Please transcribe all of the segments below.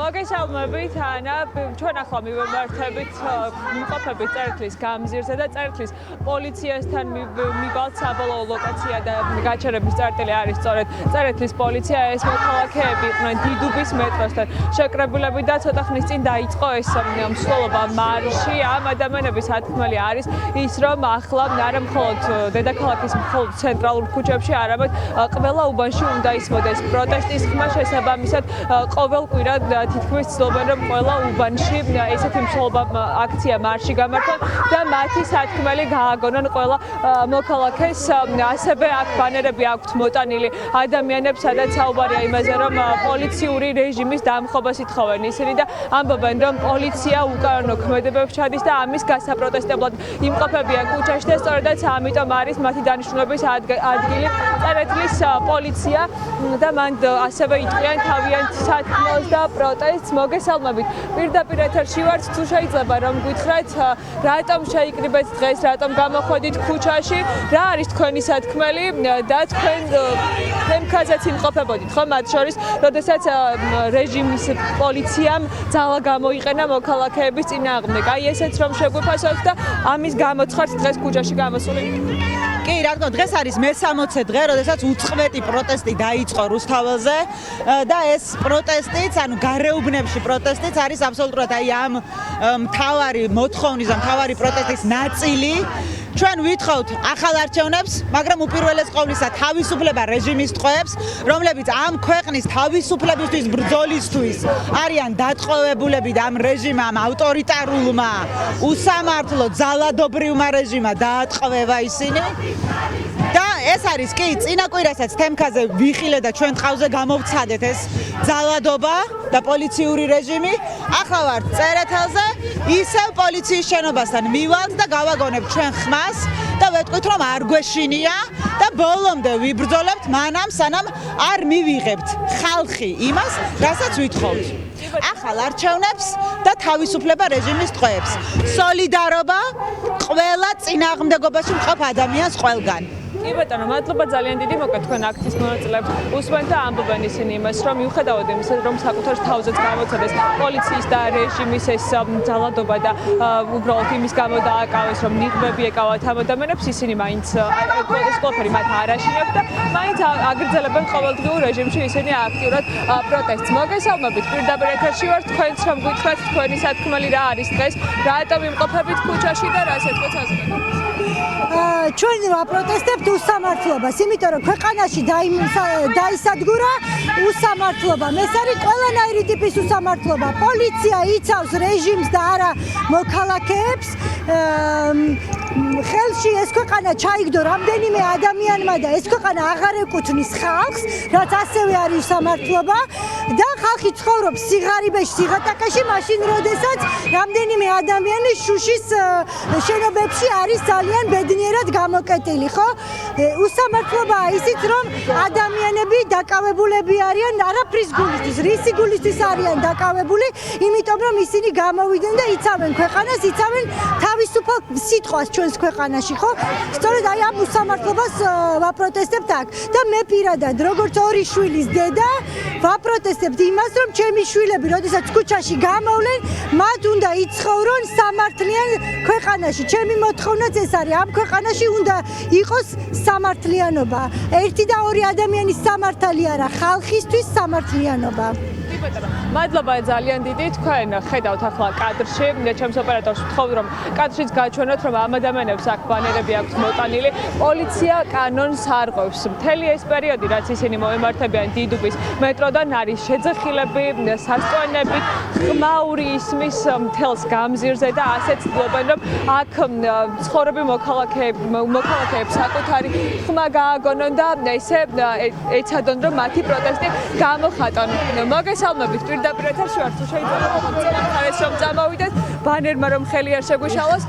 მოგესალმებით ანა, ჩვენ ახლა მივემართებით მიმყოფებით წერტლის გამზირზე და წერტლის პოლიციასთან მივალთ საბოლოო ლოკაცია და გაჩერების წერტილი არის სწორედ წერტლის პოლიცია. ეს მოქალაქეები იყვნენ დიდუბის მეტროსთან შეკრებულები და ცოტა ხნის წინ დაიწყო ეს მსვლელობა მარში. ამ ადამიანების სათქმელი არის ის, რომ ახლა არა მხოლოდ დედაქალაქის მხოლოდ ცენტრალურ ქუჩებში, არამედ ყველა უბანში უნდა ისმოდეს პროტესტის ხმა. შესაბამისად ყოველ კვირა თითქმის ცდილობენ, რომ ყველა უბანში ესეთი მსვლელობა აქცია მარში გამართონ და მათი სათქმელი გააგონონ ყველა მოქალაქეს. ასევე აქ ბანერები აქვთ მოტანილი ადამიანებს, სადაც საუბარია იმაზე, რომ პოლიციური რეჟიმის დამხობას ითხოვენ ისინი და ამბობენ, რომ პოლიცია უკანონო ქმედებებს ჩადის და ამის გასაპროტესტებლად იმყოფებიან ქუჩაში და სწორედაც ამიტომ არის მათი დანიშნულების ადგილი წერტლის პოლიცია და მან ასევე იტყვიან თავიანთ სათქმელს და პროტესტს. მოგესალმებით. პირდაპირ ეთერში ვართ. თუ შეიძლება რომ გითხრათ, რატომ შეიკრიბეთ დღეს, რატომ გამოხვედით ქუჩაში, რა არის თქვენი სათქმელი და თქვენ თემქაზეც იმყოფებოდით, ხო? მათ შორის, როდესაც რეჟიმის პოლიციამ ძალა გამოიყენა მოქალაქეების წინააღმდეგ. აი ესეც რომ შეგვიფასოთ და ამის გამოც ხართ დღეს ქუჩაში გამოსული. კი, რა თქმა უნდა, დღეს არის მე-60 დღე, როდესაც უწყლეტი პროტესტი დაიწყო რუსთაველზე და ეს პროტესტიც, ანუ გარეუბნებში პროტესტიც არის აბსოლუტურად აი ამ მთავარი მოთხოვნის და მთავარი პროტესტის ნაწილი. ჩვენ ვითხოვთ ახალ არჩევნებს, მაგრამ უპირველეს ყოვლისა თავისუფლება რეჟიმის ტყვეებს, რომლებიც ამ ქვეყნის თავისუფლებისთვის ბრძოლისთვის არიან დატყვევებულები და ამ რეჟიმმა, ამ ავტორიტარულმა, უსამართლო, ძალადობრივმა რეჟიმმა დაატყვევა ისინი. და ეს არის კი წინა კვირასაც თემქაზე ვიხილე და ჩვენ ტყავზე გამოვცადეთ ეს ძალადობა და პოლიციური რეჟიმი. ახლა ვართ წერეთელზე, ისევ პოლიციის შენობასთან მივალთ და გავაგონებთ ჩვენ ხმას და ვეტყვით, რომ არ გვეშინია და ბოლომდე ვიბრძოლებთ მანამ სანამ არ მივიღებთ ხალხი იმას, რასაც ვითხოვთ. ახალ არჩევნებს და თავისუფლება რეჟიმის ტყვეებს. სოლიდარობა ყველა წინააღმდეგობაში მყოფ ადამიანს ყველგან. კი ბატონო, მადლობა ძალიან დიდი, მოკლედ თქვენ აქციის მონაწილეებს უსმენთ და ამბობენ ისინი იმას, რომ მიუხედავად იმისა, რომ საკუთარ თავზეც გამოცადეს პოლიციის და რეჟიმის ეს ძალადობა და უბრალოდ იმის გამო დააკავეს, რომ ნიღბები ეკავათ ამ ადამიანებს, ისინი მაინც ეს ყველაფერი მათ არ აშინებთ და მაინც აგრძელებენ ყოველდღიურ რეჟიმში ისინი აქტიურად პროტესტს. მოგესალმებით, პირდაპირ ეთერში ვართ, თქვენც რომ გითხრათ თქვენი სათქმელი რა არის დღეს, რატომ იმყოფებით ქუჩაში და რას ეთქვით საზოგადოებას? ჩვენ ვაპროტესტებთ უსამართლობას, იმიტომ რომ ქვეყანაში დაისადგურა უსამართლობა. ეს არის ყველანაირი ტიპის უსამართლობა. პოლიცია იცავს რეჟიმს და არა მოქალაქეებს. ხელში ეს ქვეყანა ჩაიგდო რამდენიმე ადამიანმა და ეს ქვეყანა აღარ ეკუთვნის ხალხს, რაც ასევე არის უსამართლობა და ხალხი ცხოვრობს სიღარიბეში, სიღატაკეში, მაშინ როდესაც რამდენიმე ადამიანი შუშის შენობებში არის ძალიან ბედნიერად გამოკეტილი, ხო? უსამართლობაა ისიც, რომ ადამიანები დაკავებულები არიან არაფრის გულისთვის, რისი გულისთვის არიან დაკავებული, იმიტომ რომ ისინი გამოვიდნენ და იცავენ ქვეყანას, იცავენ თავისუფალ სიტყვას ჩვენს ქვეყანაში, ხო? სწორედ აი ამ უსამართლობას ვაპროტესტებთ აქ და მე პირადად, როგორც ორი შვილის დედა, ვაპროტესტებთ იმას, რომ ჩემი შვილები, როდესაც ქუჩაში გამოვლენ, მათ უნდა იცხოვრონ სამართლიან ქვეყანაში. ჩემი მოთხოვნაც ეს არის, ამ ქვეყანაში უნდა იყოს სამართლიანობა. ერთი და ორი ადამიანის სამართალი არა, ხალხისთვის სამართლიანობა. მადლობა ძალიან დიდი. თქვენ ხედავთ ახლა კადრში, ჩემს ოპერატორს ვთხოვ, რომ კადრშიც გაჩვენოთ, რომ ამ ადამიანებს აქ ბანერები აქვთ მოტანილი. პოლიცია კანონს არღვევს. მთელი ეს პერიოდი, რაც ისინი მოემართებიან დიდუბის მეტროდან, არის შეძახილები, სასწვენები, ყმაური ისმის მთელს გამზირზე და ასეც ცდილობენ, რომ აქ ცხოვრები მოქალაქეებს საკუთარი ხმა გააგონონ და ესე ეცადონ, რომ მათი პროტესტი გამოხატონ. მოგესალმებით, პირდაპირ ეთერში ვართ, თუ შეიძლება წინამხარეს რომ წამოვიდეთ, ბანერმა რომ ხელი არ შეგვიშალოს.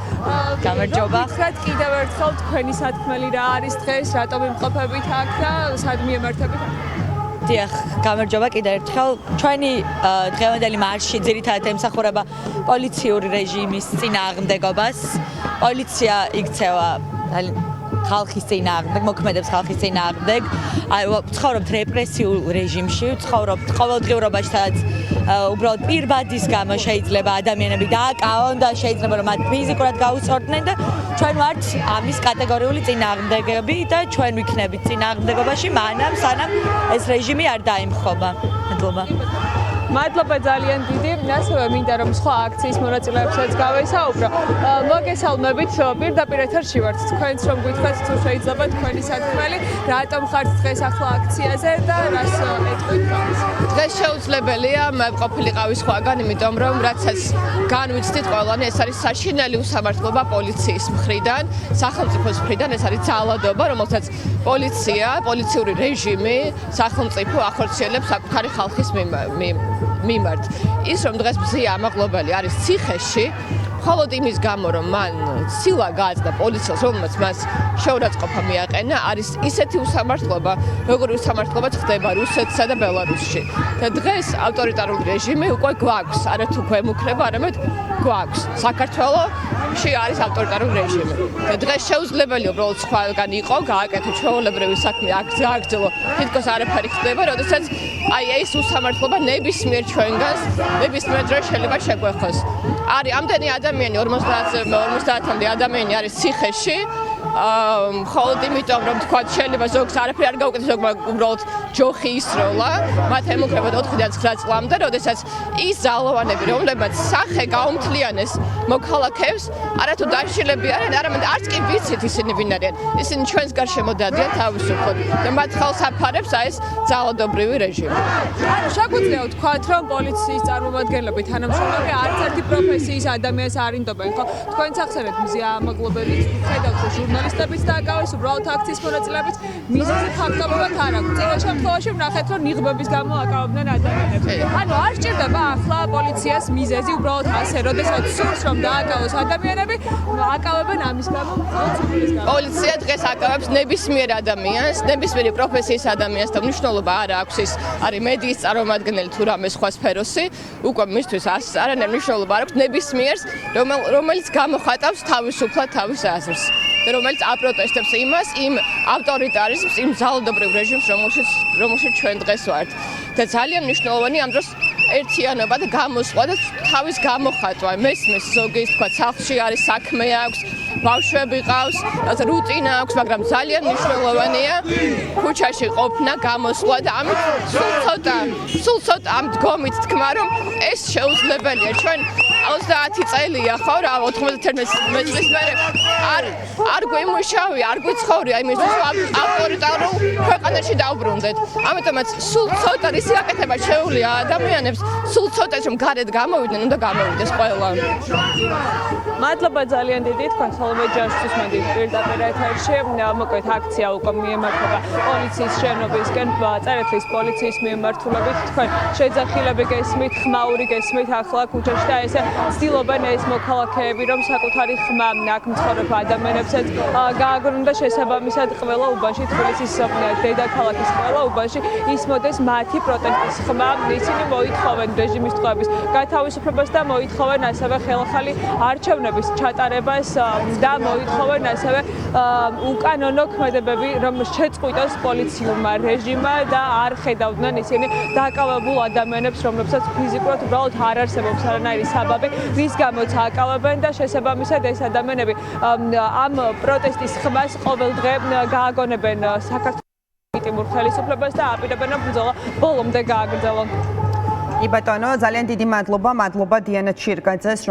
გამარჯობა. გითხრათ კიდევ ერთხელ თქვენი სათქმელი რა არის დღეს, რატომ იმყოფებით აქ და სად მიემართებით? დიახ, გამარჯობა კიდევ ერთხელ. ჩვენი დღევანდელი მარში ძირითადად ემსახურება პოლიციური რეჟიმის წინააღმდეგობას. პოლიცია იქცევა ხალხის წინააღმდეგ, მოქმედებს ხალხის წინააღმდეგ. აი ვცხოვრობთ რეპრესიულ რეჟიმში, ვცხოვრობთ ყოველდღიურობაში, სადაც უბრალოდ პირბადის გამო შეიძლება ადამიანები დააკავონ და შეიძლება რომ მათ ფიზიკურად გაუწორდნენ და ჩვენ ვართ ამის კატეგორიული წინააღმდეგები და ჩვენ ვიქნებით წინააღმდეგობაში მანამ სანამ ეს რეჟიმი არ დაემხობა. მადლობა. მადლობა ძალიან დიდი. ასევე მინდა რომ სხვა აქციის მონაწილეებსაც გავესაუბრო. მოგესალმებით, პირდაპირ ეთერში ვართ. თქვენც რომ გითხრათ თუ შეიძლება თქვენი სათქმელი, რატომ ხართ დღეს ახლა აქციაზე და რას ეტყვით? დღეს შეუძლებელია მე ყოფილიყავი სხვაგან, იმიტომ რომ რაცაც განვიცდით ყველანი, ეს არის საშინელი უსამართლობა პოლიციის მხრიდან, სახელმწიფოს მხრიდან, ეს არის ძალადობა, რომელსაც პოლიციური რეჟიმი სახელმწიფო ახორციელებს საკუთარი ხალხის მიმართ. ის რომ დღეს მზია ამაღლობელი არის ციხეში, მხოლოდ იმის გამო რომ მან ცილა გააწყდა პოლიციას, რომელმაც მას შეურაცხყოფა მიაყენა, არის ისეთი უსამართლობა, როგორი უსამართლობაც ხდება რუსეთსა და ბელარუსში. და დღეს ავტორიტარული რეჟიმი უკვე გვაქვს, არათუ გვემუქრება, არამედ გვაქვს. საქართველოში არის ავტორიტარული რეჟიმი. და დღეს შეუძლებელია უბრალოდ სხვაგან იყო, გააკეთო ჩვეულებრივი საქმე, გააგრძელო, თითქოს არაფერი ხდება, როდესაც აი ეს უსამართლობა ნებისმიერ ჩვენგანს, ნებისმიერ დროს შეიძლება შეგვეხოს. არის ამდენი ადამიანი 50-მდე ადამიანი არის ციხეში, მხოლოდ იმიტომ რომ თქვა შეიძლება ზოგს არაფერი არ გაუკეთეს, ზოგმა უბრალოდ ჯოხი ისროლა, მათ ემუქრებათ 4-დან 9 წლამდე, როდესაც ის ძალოვანები, რომლებმაც სახე გაუმთლიანეს მოქალაქეებს, არათუ დაშილები არიან, არამედ არც კი ვიცით ისინი ვინ არიან. ისინი ჩვენს გარშემო დადიან თავისუფლად და მათ ხელს აფარებს ეს ძალადობრივი რეჟიმი. ანუ შეგვიძლია ვთქვათ, რომ პოლიციის წარმომადგენლები თანამშრომლები არც ერთი პროფესიის ადამიანს არ ინდობენ, ხო? თქვენც ახსენეთ მზია ამაღლობელიც, ხედავთ რომ ჟურნალისტებიც დააკავეს, უბრალოდ აქციის მონაწილეებიც მიზეზი ფაქტობრივად არ აქვს. წინა შემთხვევაში ვნახეთ, რომ ნიღბების გამო აკავებდნენ ადამიანებს. ანუ არ სჭირდება ახლა პოლიციას მიზეზი, უბრალოდ ასე, როდესაც სურს რომ დააკავოს ადამიანები, აკავებენ ამის გამო, მხოლოდ სურვილის გამო. პოლიცია დღეს აკავებს ნებისმიერ ადამიანს, ნებისმიერი პროფესიის ადამიანს და მნიშვნელობა არ აქვს ის არის მედიის წარმომადგენელი თუ რამე სხვა სფეროსი, უკვე მისთვის არანაირი მნიშვნელობა არ აქვს ნებისმიერს, რომელიც გამოხატავს თავისუფლად თავის აზრს. და რომელიც აპროტესტებს იმას, იმ ავტორიტარიზმს, იმ ძალადობრივ რეჟიმს, რომელშიც ჩვენ დღეს ვართ. და ძალიან მნიშვნელოვანი ამ დროს ერთიანობა და გამოსვლა და თავის გამოხატვა. მესმის ზოგი ის თქვა, სახლში არის საქმე აქვს, ბავშვები ყავს, რუტინა აქვს, მაგრამ ძალიან მნიშვნელოვანია ქუჩაში ყოფნა, გამოსვლა და ამით სულ ცოტა ამ დგომით თქვა, რომ ეს შეუძლებელია. ჩვენ 30 წელია ხო რა 91 წლის მერე არ გვიმუშავია, არ გვიცხოვრია იმისთვის რომ ავტორიტარულ ქვეყანაში დავბრუნდეთ. ამიტომაც სულ ცოტა ისი გაკეთება შეუძლია ადამიანებს, სულ ცოტა რომ გარეთ გამოვიდნენ, უნდა გამოვიდეს ყველა. მადლობა ძალიან დიდი, თქვენ სოლომე ჯაშუს მოდით პირდაპირ ეთერში. მოკლედ აქცია უკვე მიემართება პოლიციის შენობისკენ, წერეთლის პოლიციის მიმართულებით. თქვენ შეძახილები გესმით, ხმაური გესმით ახლა ქუჩაში და ესე ცდილობენ ეს მოქალაქეები, რომ საკუთარი ხმა აქ მცხოვრებ ადამიანებსაც გააგონონ და შესაბამისად ყველა უბანში, თბილისის დედაქალაქის ყველა უბანში ისმოდეს მათი პროტესტის ხმა. ისინი მოითხოვენ რეჟიმის ტყვეების გათავისუფლებას და მოითხოვენ ასევე ხელახალი არჩევნების ჩატარებას და მოითხოვენ ასევე უკანონო ქმედებები, რომ შეწყვიტოს პოლიციურმა რეჟიმმა და არ ხედავდნენ ისინი დაკავებულ ადამიანებს, რომლებსაც ფიზიკურად უბრალოდ არ არსებობს არანაირი საბაბი, რის გამოც აკავებენ და შესაბამისად ეს ადამიანები ამ პროტესტის ხმას ყოველ დღე გააგონებენ საქართველოს ლეგიტიმურ ხელისუფლებას და აპირებენ რომ ბრძოლა ბოლომდე გააგრძელონ. კი ბატონო, ძალიან დიდი მადლობა დიანა ჩირგაძეს,